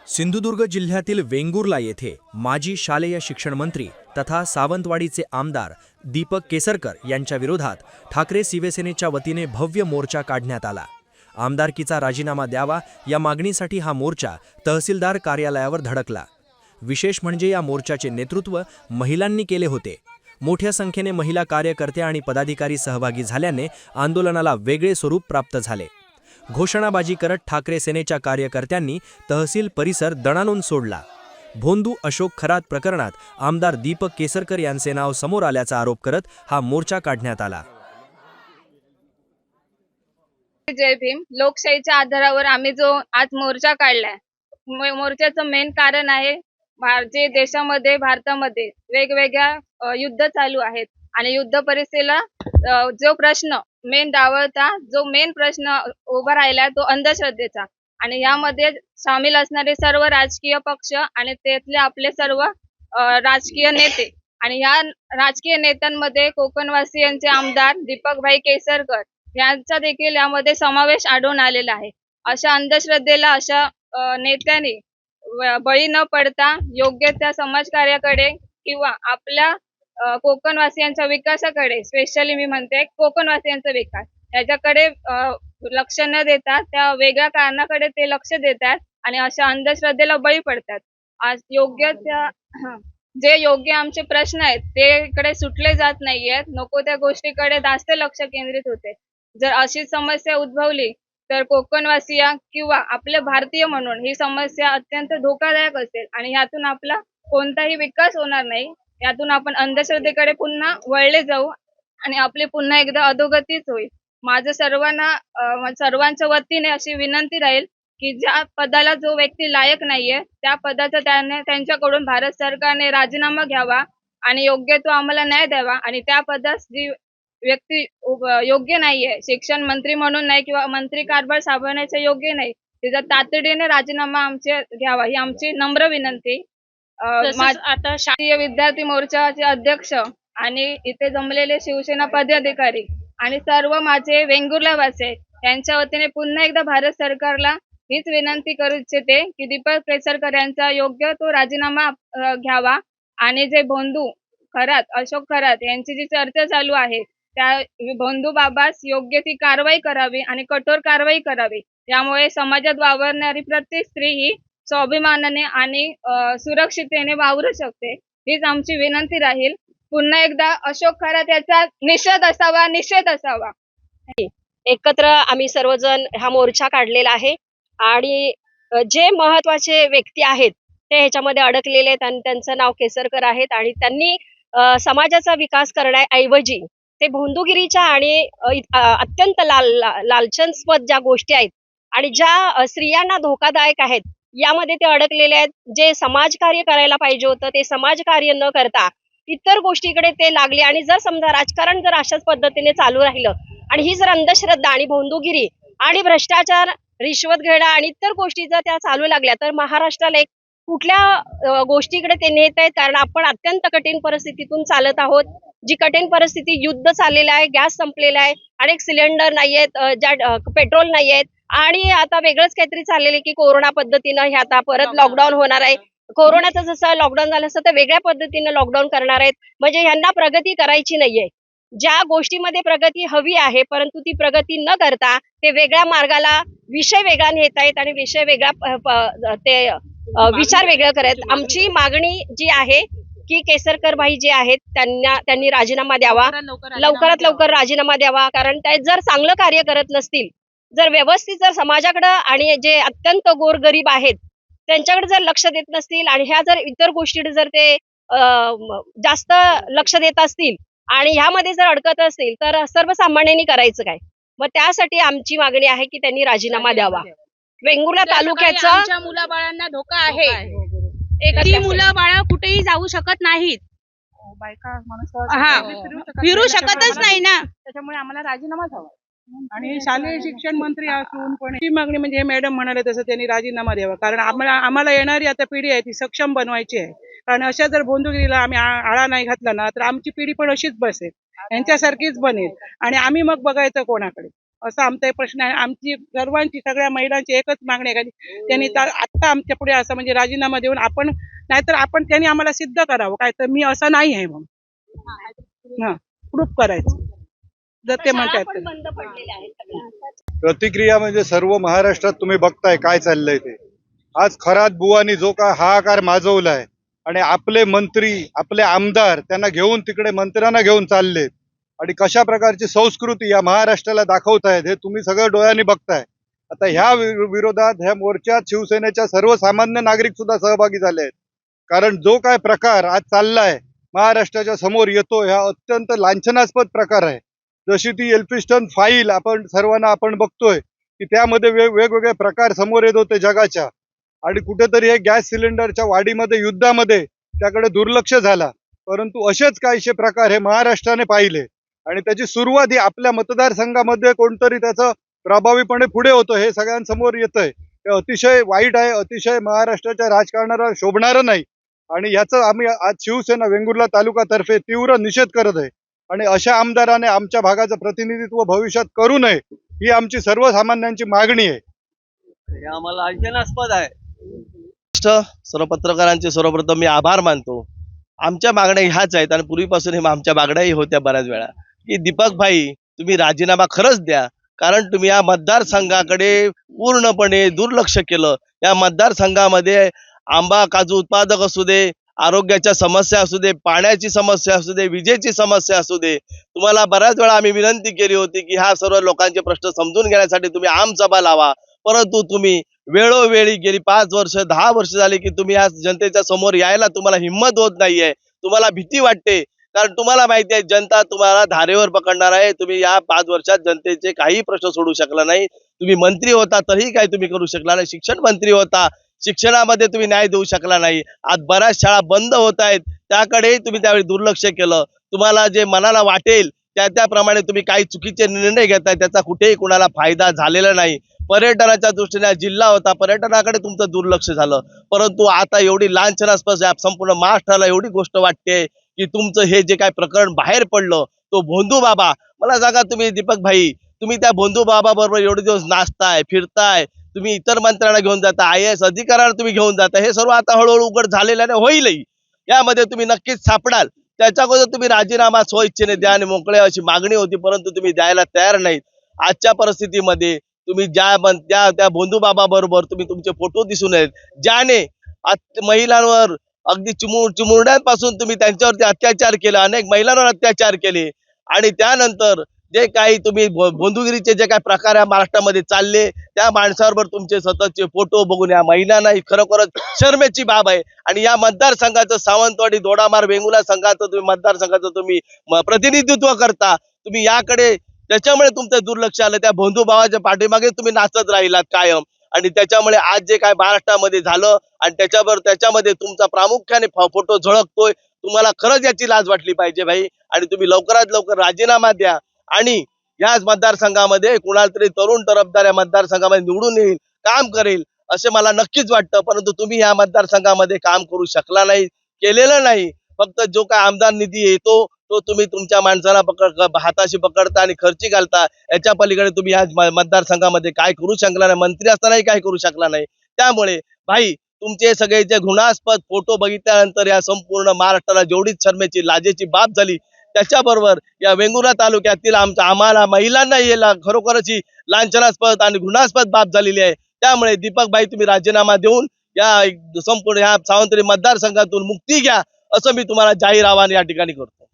सिंधुदुर्ग जिल्ह्यातील वेंगुर्ला येथे माजी शालेय शिक्षण मंत्री तथा सावंतवाडीचे आमदार दीपक केसरकर यांच्या विरोधात ठाकरे शिवसेनेच्या वतीने भव्य मोर्चा काढण्यात आला। आमदारकीचा राजीनामा द्यावा या मागणीसाठी हा मोर्चा तहसीलदार कार्यालयावर धडकला। विशेष म्हणजे या मोर्चाचे नेतृत्व महिलांनी केले होते। मोठ्या संख्येने महिला कार्यकर्ते आणि पदाधिकारी सहभागी झाल्याने आंदोलनाला वेगळे स्वरूप प्राप्त झाले। घोषणाबाजी करत ठाकरे सेनेच्या कार्यकर्त्यांनी तहसील परिसर दणाणून सोडला। भोंदू अशोक खरात प्रकरणात आमदार दीपक केसरकर यांचे नाव समोर आल्याचा आरोप करत हा मोर्चा काढण्यात आला। जय भीम। लोकशाहीच्या आधारावर आम्ही जो आज मोर्चा काढलाय, मोर्चाचं मेन कारण आहे जे देशामध्ये भारतामध्ये वेगवेगळ्या युद्ध चालू आहेत आणि युद्ध परिस्थितीला जो प्रश्न मेन डावलता जो मेन प्रश्न उभा राहिला तो अंधश्रद्धेचा, आणि यामध्ये सामील असणारे सर्व राजकीय पक्ष आणि त्यातले आपले सर्व राजकीय नेते, आणि या राजकीय नेत्यांमध्ये कोकणवासियांचे आमदार दीपकभाई केसरकर यांचा देखील यामध्ये समावेश आढळून आलेला आहे। अशा अंधश्रद्धेला अशा नेत्यांनी बळी न पडता योग्य त्या समाजकार्याकडे किंवा आपल्या कोकणवासियांच्या विकासाकडे, स्पेशली मी म्हणते कोकणवासियांचा विकास, याच्याकडे लक्ष न देता त्या वेगळ्या कारणाकडे ते लक्ष देतात आणि अशा अंधश्रद्धेला बळी पडतात। आज योग्य त्या जे योग्य आमचे प्रश्न आहेत ते इकडे सुटले जात नाहीयेत, नको त्या गोष्टीकडे जास्त लक्ष केंद्रित होते। जर अशी समस्या उद्भवली तर कोकणवासिया किंवा आपले भारतीय म्हणून ही समस्या अत्यंत धोकादायक असेल आणि यातून आपला कोणताही विकास होणार नाही। यातून आपण अंधश्रद्धेकडे पुन्हा वळले जाऊ आणि आपली पुन्हा एकदा अधोगतीच होईल। माझं सर्वांच्या वतीने अशी विनंती राहील की ज्या पदाला जो व्यक्ती लायक नाहीये त्या पदाचा त्यांच्याकडून भारत सरकारने राजीनामा घ्यावा आणि योग्य तो आम्हाला न्याय द्यावा, आणि त्या पदास जी व्यक्ती योग्य नाहीये, शिक्षण मंत्री म्हणून नाही किंवा मंत्री कारभार सांभाळण्याचे योग्य नाही, तिचा तातडीने राजीनामा आमचे घ्यावा ही आमची नम्र विनंती। आता शालेय विद्यार्थी मोर्चाचे अध्यक्ष आणि इथे जमलेले शिवसेना पदाधिकारी आणि सर्व माझे वेंगुर्लावासी यांच्या वतीने पुन्हा एकदा भारत सरकारला हीच विनंती करू इच्छिते की दीपक केसरकर यांचा योग्य तो राजीनामा घ्यावा आणि जे भोंदू खरात अशोक खरात यांची जी चर्चा चालू आहे त्या भोंदू बाबास योग्य ती कारवाई करावी आणि कठोर कारवाई करावी। यामुळे समाजात वावरणारी प्रत्येक स्त्री ही स्वाभिमानाने आणि सुरक्षिततेने वावरू शकते, हीच आमची विनंती राहील। पुन्हा एकदा अशोक खरात याचा निषेध असावा। एकत्र आम्ही सर्वजण हा मोर्चा काढलेला आहे आणि जे महत्त्वाचे व्यक्ती आहेत ते ह्याच्यामध्ये अडकलेले आहेत आणि त्यांचं नाव केसरकर आहेत आणि त्यांनी समाजाचा विकास करण्याऐवजी ते भोंदूगिरीच्या आणि अत्यंत लालचनस्पद ज्या गोष्टी आहेत आणि ज्या स्त्रियांना धोकादायक आहेत यामध्ये ते अडकलेले आहेत। जे समाजकार्य करायला पाहिजे होतं ते समाजकार्य न करता इतर गोष्टीकडे ते लागले, आणि जर समजा राजकारण जर अशाच पद्धतीने चालू राहिलं आणि ही जर अंधश्रद्धा आणि भोंदूगिरी आणि भ्रष्टाचार, रिश्वत घेणं आणि इतर गोष्टी जर त्या चालू लागल्या तर महाराष्ट्राला एक कुठल्या गोष्टीकडे ते नेत आहेत, कारण आपण अत्यंत कठीण परिस्थितीतून चालत आहोत। जी कठीण परिस्थिती, युद्ध चाललेलं आहे, गॅस संपलेला आहे, अनेक सिलेंडर नाहीयेत, ज्या पेट्रोल नाहीयेत आणि आता वेगळंच काहीतरी चाललेलं की कोरोना पद्धतीनं हे आता परत लॉकडाऊन होणार आहे। कोरोनाचं जसं लॉकडाऊन झालं असं तर वेगळ्या पद्धतीनं लॉकडाऊन करणार आहेत, म्हणजे यांना प्रगती करायची नाहीये। ज्या गोष्टीमध्ये प्रगती हवी आहे परंतु ती प्रगती न करता ते वेगळ्या मार्गाला विषय वेगळा नेत आहेत आणि विषय वेगळा ते विचार वेगळं करत। आमची मागणी जी आहे की केसरकर भाई जे आहेत त्यांनी राजीनामा द्यावा, लवकरात लवकर राजीनामा द्यावा, कारण ते जर चांगलं कार्य करत नसतील, जर व्यवस्थित जर समाजाकडे आणि जे अत्यंत गोरगरीब आहेत त्यांच्याकडे जर लक्ष देत नसतील आणि ह्या जर इतर गोष्टी जर ते जास्त लक्ष देत असतील आणि ह्यामध्ये जर अडकत असतील तर सर्वसामान्यांनी करायचं काय? मग त्यासाठी आमची मागणी आहे की त्यांनी राजीनामा द्यावा। वेंगुर्ला तालुक्याचा मुलाबाळांना धोका आहे, एकटी मुलं बाळा कुठेही जाऊ शकत नाहीत, फिरू शकतच नाही ना, त्याच्यामुळे आम्हाला राजीनामा हवा। आणि शालेय शिक्षण मंत्री असून पण ही मागणी म्हणजे मॅडम म्हणाले तसं त्यांनी राजीनामा द्यावा, कारण आम्हाला येणारी आता पिढी आहे ती सक्षम बनवायची आहे। कारण अशा जर भोंदूगिरीला आम्ही आळा नाही घातला ना तर आमची पिढी पण अशीच बसेल, यांच्यासारखीच बनेल आणि आम्ही मग बघायचं कोणाकडे। असा आमचा एक प्रश्न आहे. आमची सर्वांची सगळ्या महिलांची एकच मागणी आहे की त्यांनी आत्ता आमच्या पुढे असं म्हणजे राजीनामा देऊन आपण नाहीतर आपण त्यांनी आम्हाला सिद्ध करावं काय तर मी असं नाही आहे म्हणून हा प्रूफ करायचं जर ते शाळा म्हणतात पण तर. बंद पडलेल्या आहेत सगळ्या. प्रतिक्रिया म्हणजे सर्व महाराष्ट्रात तुम्ही बघताय काय चाललंय ते. आज खरात बुवानी जो काय हाहाकार माजवलाय आणि आपले मंत्री आपले आमदार त्यांना घेऊन तिकडे मंत्र्यांना घेऊन चाललेत आणि कशा प्रकारची संस्कृती या महाराष्ट्राला दाखवतायत हे तुम्ही सगळं डोळ्यांनी बघताय. आता ह्या विरोधात ह्या मोर्चात शिवसेनेच्या सर्वसामान्य नागरिक सुद्धा सहभागी झाले आहेत. कारण जो काय प्रकार आज चाललाय महाराष्ट्राच्या समोर येतोय हा अत्यंत लांछनास्पद प्रकार आहे. जशी ती एल्फिस्टन फाईल आपण बघतोय की त्यामध्ये वेगवेगळे प्रकार समोर येत होते जगाच्या आणि कुठेतरी हे गॅस सिलेंडरच्या वाढीमध्ये युद्धामध्ये त्याकडे दुर्लक्ष झाला. परंतु असेच काहीशे प्रकार हे महाराष्ट्राने पाहिले आणि त्याची सुरुवात ही आपल्या मतदारसंघामध्ये कोणतरी त्याचं प्रभावीपणे पुढे होतं हे सगळ्यांसमोर येतंय. हे अतिशय वाईट आहे, अतिशय महाराष्ट्राच्या राजकारणाला शोभणारं नाही आणि याचं आम्ही आज शिवसेना वेंगुर्ला तालुक्यातर्फे तीव्र निषेध करत आहे आणि अशा आमदाराने आमच्या भागाचं प्रतिनिधित्व भविष्यात करू नये ही आमची सर्वसामान्यांची मागणी आहे. हे आम्हाला आश्चर्यास्पद आहे. सर्व पत्रकारांचे सर्वप्रथम मी आभार मानतो. आमच्या मागण्या ह्याच आहेत आणि पूर्वीपासून हे आमच्या मागण्याही होत्या बऱ्याच वेळा की दीपक भाई तुम्ही राजीनामा खरंच द्या. कारण तुम्ही या मतदारसंघाकडे पूर्णपणे दुर्लक्ष केलं. या मतदारसंघामध्ये आंबा काजू उत्पादक असू दे, आरोग्याच्या समस्या असू दे, पाण्याची समस्या असू दे, विजेची समस्या असू दे, तुम्हाला बऱ्याच वेळा आम्ही विनंती केली होती की ह्या सर्व लोकांचे प्रश्न समजून घेण्यासाठी तुम्ही आमसभा लावा. परंतु तुम्ही वेळोवेळी गेली 5 वर्ष 10 वर्ष झाली की तुम्ही या जनतेच्या समोर यायला तुम्हाला हिंमत होत नाहीये. तुम्हाला भीती वाटते कारण तुम्हाला माहिती आहे जनता तुम्हाला धारेवर पकडणार आहे. तुम्ही या 5 वर्षात जनतेचे काही प्रश्न सोडू शकला नाही. तुम्ही मंत्री होता तरीही काही तुम्ही करू शकला नाही. शिक्षण मंत्री होता, शिक्षणामध्ये तुम्ही न्याय देऊ शकला नाही. आज बऱ्याच शाळा बंद होत आहेत त्याकडे तुम्ही त्यावेळी दुर्लक्ष केलं. तुम्हाला जे मनाला वाटेल त्याप्रमाणे तुम्ही काही चुकीचे निर्णय घेताय त्याचा कुठेही कुणाला फायदा झालेला नाही. पर्यटनाच्या दृष्टीने जिल्हा होता, पर्यटनाकडे तुमचं दुर्लक्ष झालं. परंतु आता एवढी लांछनास्पद संपूर्ण महाराष्ट्राला एवढी गोष्ट वाटते की तुमचं हे जे काय प्रकरण बाहेर पडलं तो भोंदू बाबा. मला सांगा तुम्ही दीपक भाई तुम्ही त्या भोंदू बाबा बरोबर एवढे दिवस नाचताय फिरताय, तुम्ही इतर मंत्र्यांना घेऊन जाता, IAS अधिकाऱ्यांना तुम्ही घेऊन जाता, हे सर्व आता हळूहळू उघड झालेल्याने होईलही. यामध्ये तुम्ही नक्कीच सापडाल. त्याच्या अगोदर तुम्ही राजीनामा स्वइच्छेने द्या आणि मोकळे अशी मागणी होती परंतु तुम्ही द्यायला तयार नाहीत. आजच्या परिस्थितीमध्ये तुम्ही त्या भोंदू बाबा बरोबर तुम्ही तुमचे फोटो दिसून येत ज्याने महिलांवर अगदी चिमुरड्यांपासून तुम्ही त्यांच्यावरती अत्याचार केला, अनेक महिलांवर अत्याचार केले आणि त्यानंतर जे काही तुम्ही भोंदूगिरीचे जे काही प्रकार या महाराष्ट्रामध्ये चालले त्या माणसाबरोबर तुमचे सततचे फोटो बघून या महिलांना खरोखरच शर्मेची बाब आहे. आणि या मतदारसंघाचं सावंतवाडी दोडामार वेंगुर्ला संघाचं तुम्ही मतदारसंघाचं तुम्ही प्रतिनिधित्व करता. तुम्ही याकडे त्याच्यामुळे तुमचं दुर्लक्ष आलं. त्या भोंदू भावाच्या पाठीमागे तुम्ही नाचत राहिलात कायम आणि त्याच्यामुळे आज जे काय महाराष्ट्रामध्ये झालं आणि त्याच्यामध्ये तुमचा प्रामुख्याने फोटो झळकतोय. तुम्हाला खरंच याची लाज वाटली पाहिजे भाई आणि तुम्ही लवकरात लवकर राजीनामा द्या आणि याच मतदारसंघामध्ये कुणाला तरी तरुण तरफदार या मतदारसंघामध्ये निवडून येईल, काम करेल असे मला नक्कीच वाटतं. परंतु तुम्ही या मतदारसंघामध्ये काम करू शकला नाही, केलेलं नाही. फक्त जो काय आमदार निधी येतो तो तुम्ही तुमच्या माणसाला हाताशी पकडता आणि खर्ची घालता. याच्या पलीकडे तुम्ही या मतदारसंघामध्ये काय करू शकला नाही, मंत्री असतानाही काय करू शकला नाही. त्यामुळे भाई तुमचे सगळे जे घृणास्पद फोटो बघितल्यानंतर या संपूर्ण महाराष्ट्राला जेवढी शर्मेची लाजेची बाब झाली त्याच्याबरोबर या वेंगुर्ला तालुक्यातील आम्हाला महिलांना याला खरोखरच ही लांछनास्पद आणि घृणास्पद बाब झालेली आहे. त्यामुळे दीपक भाई तुम्ही राजीनामा देऊन या संपूर्ण या सावंतवाडी मतदारसंघातून मुक्ती घ्या असं मी तुम्हाला जाहीर आवाहन या ठिकाणी करतो.